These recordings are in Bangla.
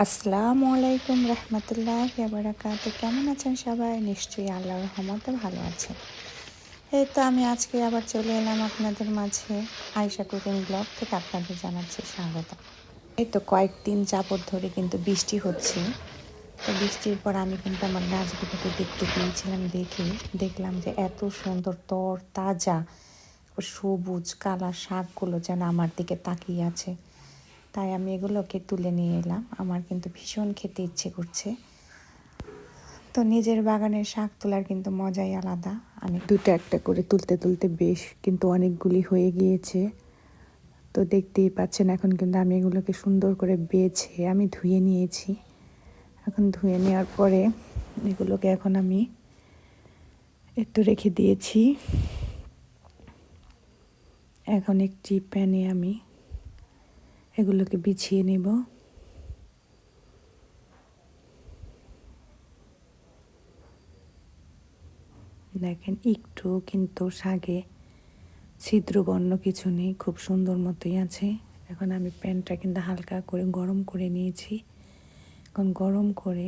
আসসালামু আলাইকুম রহমতুল্লাহি ওয়া বারাকাতুহু। কেমন আছেন সবাই? নিশ্চয়ই আল্লাহর রহমতে ভালো আছেন। এই তো আমি আজকে আবার চলে এলাম আপনাদের মাঝে। আয়েশা কুকিং ব্লগ থেকে আপনাদের জানাচ্ছি স্বাগত। এই তো কয়েকদিন যাবত ধরে কিন্তু বৃষ্টি হচ্ছে। তো বৃষ্টির পর আমি কিন্তু আমার গাছগুলোকে দেখতে গিয়েছিলাম। দেখলাম যে এত সুন্দর তর তাজা সবুজ কালার শাকগুলো যেন আমার দিকে তাকিয়ে আছে। তাই আমি এগুলোকে তুলে নিয়ে এলাম। আমার কিন্তু ভীষণ খেতে ইচ্ছে করছে। তো নিজের বাগানের শাক তোলার কিন্তু মজাই আলাদা। আমি দুটো একটা করে তুলতে তুলতে বেশ কিন্তু অনেকগুলি হয়ে গিয়েছে। তো দেখতেই পাচ্ছেন এখন কিন্তু আমি এগুলোকে সুন্দর করে বেছে আমি ধুয়ে নিয়েছি। এখন ধুয়ে নেওয়ার পরে এগুলোকে এখন আমি একটু রেখে দিয়েছি। এখন একটি প্যানে আমি এগুলোকে বিছিয়ে নেব। দেখেন একটু কিন্তু শাকে ছিদ্রবর্ণ কিছু নেই, খুব সুন্দর মতোই আছে। এখন আমি প্যানটা কিন্তু হালকা করে গরম করে নিয়েছি। এখন গরম করে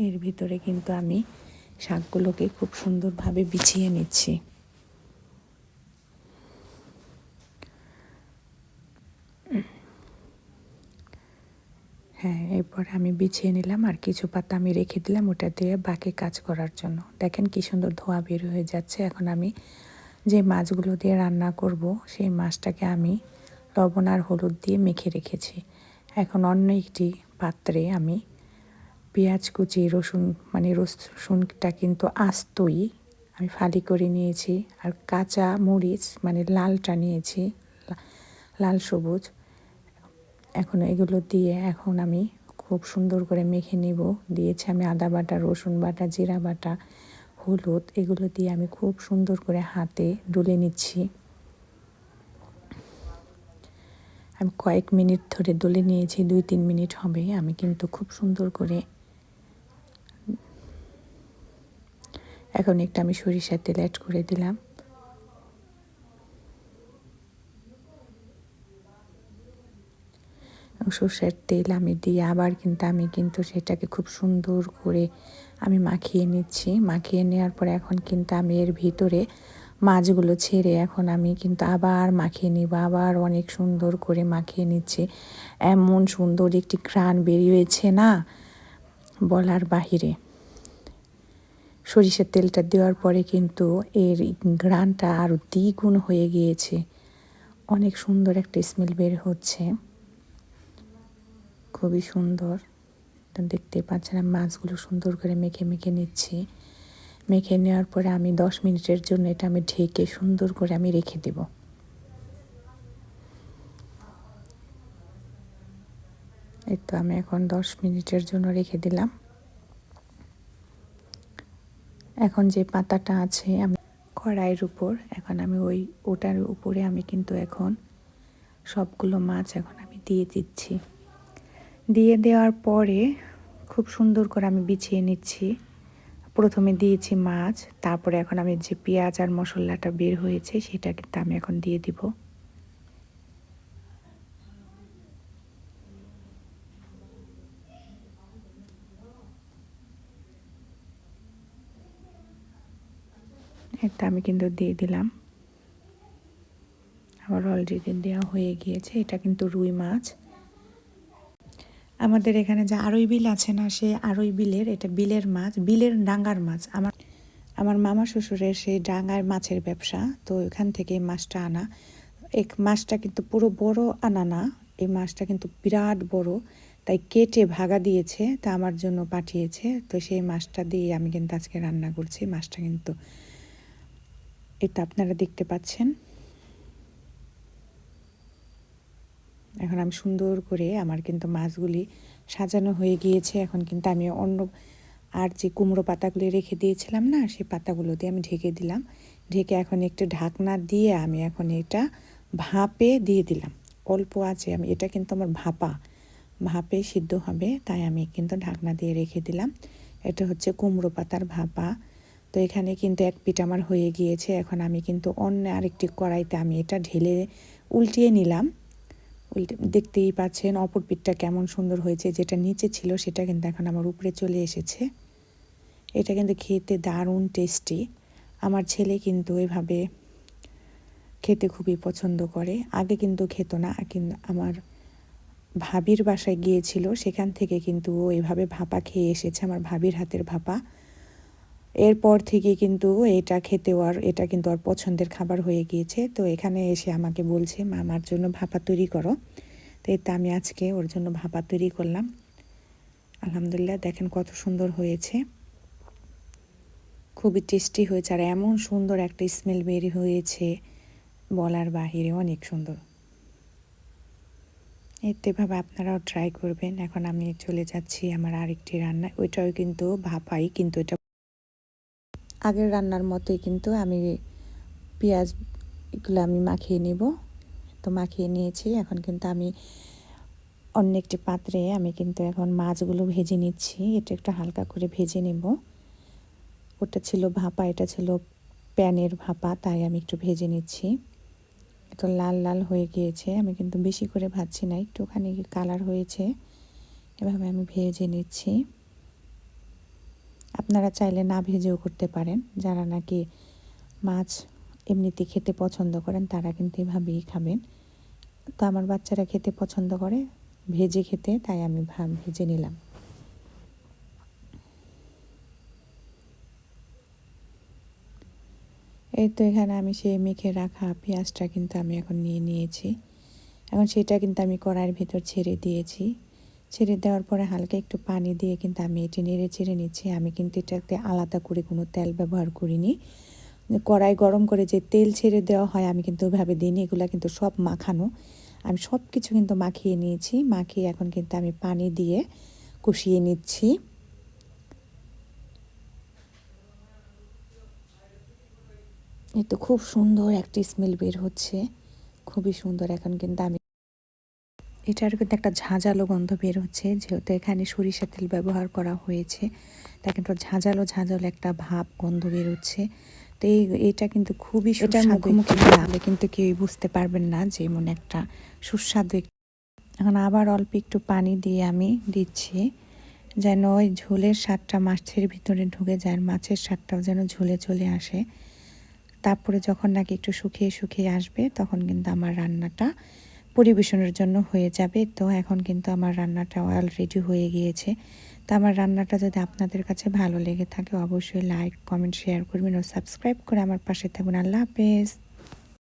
এর ভিতরে কিন্তু আমি শাকগুলোকে খুব সুন্দরভাবে বিছিয়ে নিচ্ছি। হ্যাঁ, এরপরে আমি বিছিয়ে নিলাম আর কিছু পাতা আমি রেখে দিলাম ওটা দিয়ে বাকি কাজ করার জন্য। দেখেন কি সুন্দর ধোঁয়া বের হয়ে যাচ্ছে। এখন আমি যে মাছগুলো দিয়ে রান্না করব সেই মাছটাকে আমি লবণ আর হলুদ দিয়ে মেখে রেখেছি। এখন অন্য একটি পাত্রে আমি পেঁয়াজ কুচি রসুন রসুনটা কিন্তু আস্তই আমি ফালি করে নিয়েছি। আর কাঁচা মরিচ লালটা নিয়েছি, লাল সবুজ। এখন এগুলো দিয়ে এখন আমি খুব সুন্দর করে মেখে নিব। দিয়েছি আমি আদা বাটা, রসুন বাটা, জিরা বাটা, হলুদ। এগুলো দিয়ে আমি খুব সুন্দর করে হাতে ডলে নিচ্ছি। আমি কয়েক মিনিট ধরে ডলে নিয়েছি, 2-3 মিনিট হবে। আমি কিন্তু খুব সুন্দর করে এখন একটা আমি সরিষার তেল অ্যাড করে দিলাম। সরষের তেল আমি দিয়ে আবার কিন্তু সেটাকে খুব সুন্দর করে আমি মাখিয়ে নিচ্ছি। মাখিয়ে নেওয়ার পরে এখন কিন্তু আমি এর ভিতরে মাছগুলো ছেড়ে এখন আমি কিন্তু আবার মাখিয়ে নিব। আবার অনেক সুন্দর করে মাখিয়ে নিচ্ছি। এমন সুন্দর একটি ঘ্রাণ বেরিয়েছে না বলার বাহিরে। সরিষার তেলটা দেওয়ার পরে কিন্তু এর ঘ্রাণটা আরও দ্বিগুণ হয়ে গিয়েছে। অনেক সুন্দর একটা স্মেল বের হচ্ছে, খুবই সুন্দর। দেখতে পাচ্ছেন মাছগুলো সুন্দর করে মেখে মেখে নিচ্ছি। মেখে নেওয়ার পরে আমি 10 মিনিটের জন্য এটা আমি ঢেকে সুন্দর করে আমি রেখে দেব। এই তো আমি এখন 10 মিনিটের জন্য রেখে দিলাম। এখন যে পাতাটা আছে আমি কড়াইয়ের উপর এখন আমি ওটার উপরে আমি কিন্তু এখন সবগুলো মাছ এখন আমি দিয়ে দিচ্ছি। দিয়ে দেওয়ার পরে খুব সুন্দর করে আমি বিছিয়ে নিচ্ছি। প্রথমে দিয়েছি মাছ, তারপরে এখন আমি যে পেঁয়াজ আর মশলাটা বের হয়েছে সেটা কিন্তু আমি এখন দিয়ে দিব। এটা আমি কিন্তু দিয়ে দিলাম। আমার অলরেডি দেওয়া হয়ে গিয়েছে। এটা কিন্তু রুই মাছ। আমাদের এখানে যে আড়ই বিল আছে না, সেই আড়ই বিলের এটা বিলের মাছ, বিলের ডাঙ্গার মাছ। আমার মামা শ্বশুরের সেই ডাঙ্গার মাছের ব্যবসা, তো এখান থেকে এই মাছটা আনা। এই মাছটা কিন্তু পুরো বড় আনা না, এই মাছটা কিন্তু বিরাট বড়, তাই কেটে ভাগা দিয়েছে, তা আমার জন্য পাঠিয়েছে। তো সেই মাছটা দিয়ে আমি কিন্তু আজকে রান্না করছি। মাছটা কিন্তু এটা আপনারা দেখতে পাচ্ছেন। এখন আমি সুন্দর করে আমার কিন্তু মাছগুলি সাজানো হয়ে গিয়েছে। এখন কিন্তু আমি অন্য আর যে কুমড়ো পাতাগুলি রেখে দিয়েছিলাম না, সেই পাতাগুলো দিয়ে আমি ঢেকে দিলাম। ঢেকে এখন একটু ঢাকনা দিয়ে আমি এখন এটা ভাপে দিয়ে দিলাম। অল্প আছে, আমি এটা কিন্তু আমার ভাপে সিদ্ধ হবে, তাই আমি কিন্তু ঢাকনা দিয়ে রেখে দিলাম। এটা হচ্ছে কুমড়ো পাতার ভাপা। তো এখানে কিন্তু এক পিঠ আমার হয়ে গিয়েছে। এখন আমি কিন্তু অন্য আরেকটি কড়াইতে আমি এটা ঢেলে উল্টিয়ে নিলাম। দেখতেই পাচ্ছেন অপর পিঠটা কেমন সুন্দর হয়েছে। যেটা নিচে ছিল সেটা কিন্তু এখন আমার উপরে চলে এসেছে। এটা কিন্তু খেতে দারুণ টেস্টি। আমার ছেলে কিন্তু এভাবে খেতে খুবই পছন্দ করে। আগে কিন্তু খেত না, কিন্তু আমার ভাবির বাসায় গিয়েছিল, সেখান থেকে কিন্তু ও এভাবে ভাপা খেয়ে এসেছে, আমার ভাবির হাতের ভাপা। এরপর থেকে কিন্তু এটা কিন্তু ওর পছন্দের খাবার হয়ে গিয়েছে। তো এখানে এসে আমাকে বলছে, মা আমার জন্য ভাপা তৈরি করো। তো এটা আমি আজকে ওর জন্য ভাপা তৈরি করলাম। আলহামদুলিল্লাহ, দেখেন কত সুন্দর হয়েছে, খুবই টেস্টি হয়েছে। আর এমন সুন্দর একটা স্মেল বের হয়েছে, বলার বাহিরে অনেক সুন্দর। এভাবে আপনারাও ট্রাই করবেন। এখন আমি চলে যাচ্ছি আমার আরেকটি রান্না, ওইটাও কিন্তু ভাপাই, কিন্তু এটা আগের রান্নার মতোই। কিন্তু আমি পেঁয়াজ এগুলো আমি মাখিয়ে নেব। তো মাখিয়ে নিয়েছি। এখন কিন্তু আমি অন্য একটি পাত্রে আমি কিন্তু এখন মাছগুলো ভেজে নিচ্ছি। এটা একটু হালকা করে ভেজে নেব। ওটা ছিল ভাপা, এটা ছিল প্যানের ভাপা, তাই আমি একটু ভেজে নিচ্ছি। একটু লাল লাল হয়ে গিয়েছে, আমি কিন্তু বেশি করে ভাজছি না, একটুখানি কালার হয়েছে, এভাবে আমি ভেজে নিচ্ছি। আপনারা চাইলে না ভেজেও করতে পারেন। যারা নাকি মাছ এমনিতে খেতে পছন্দ করেন তারা কিন্তু এভাবেই খাবেন। তো আমার বাচ্চারা খেতে পছন্দ করে ভেজে খেতে, তাই আমি ভেজে নিলাম। এই তো এখানে আমি সেই মেখে রাখা পেঁয়াজটা কিন্তু আমি এখন নিয়ে নিয়েছি। এখন সেটা কিন্তু আমি কড়াইয়ের ভিতর ছেড়ে দিয়েছি। ছেড়ে দেওয়ার পরে হালকা একটু পানি দিয়ে কিন্তু আমি এটি নেড়ে চেড়ে নিচ্ছি। আমি কিন্তু এটাতে আলাদা করে কোনো তেল ব্যবহার করিনি। কড়াই গরম করে যে তেল ছেড়ে দেওয়া হয় আমি কিন্তু ওইভাবে দিইনি, এগুলো কিন্তু সব মাখানো। আমি সব কিছু কিন্তু মাখিয়ে নিয়েছি। মাখিয়ে এখন কিন্তু আমি পানি দিয়ে কষিয়ে নিচ্ছি। এই তো খুব সুন্দর একটি স্মেল বের হচ্ছে, খুবই সুন্দর। এখন কিন্তু আমি এটার কিন্তু একটা ঝাঁঝালো গন্ধ বের হচ্ছে, যেহেতু এখানে সরিষা তেল ব্যবহার করা হয়েছে, তাই কিন্তু ঝাঁঝালো ঝাঁঝালো একটা ভাব গন্ধ বের হচ্ছে। তো এটা কিন্তু খুবই সুস্বাদু, মুখে কিন্তু কেউই বুঝতে পারবেন না যে এমন একটা সুস্বাদু। এখন আবার অল্প একটু পানি দিয়ে আমি দিচ্ছি, যেন ওই ঝোলের স্বাদটা মাছের ভিতরে ঢুকে যায়, মাছের স্বাদটাও যেন ঝোলে চলে আসে। তারপরে যখন নাকি একটু শুকিয়ে শুকিয়ে আসবে তখন কিন্তু আমার রান্নাটা পরিবেশনের জন্য হয়ে যাবে। তো এখন কিন্তু আমার রান্নাটা অলরেডি হয়ে গিয়েছে। তো আমার রান্নাটা যদি আপনাদের কাছে ভালো লেগে থাকে অবশ্যই লাইক, কমেন্ট, শেয়ার করবেন ও সাবস্ক্রাইব করে আমার পাশে থাকবেন। আল্লাহ হাফেজ।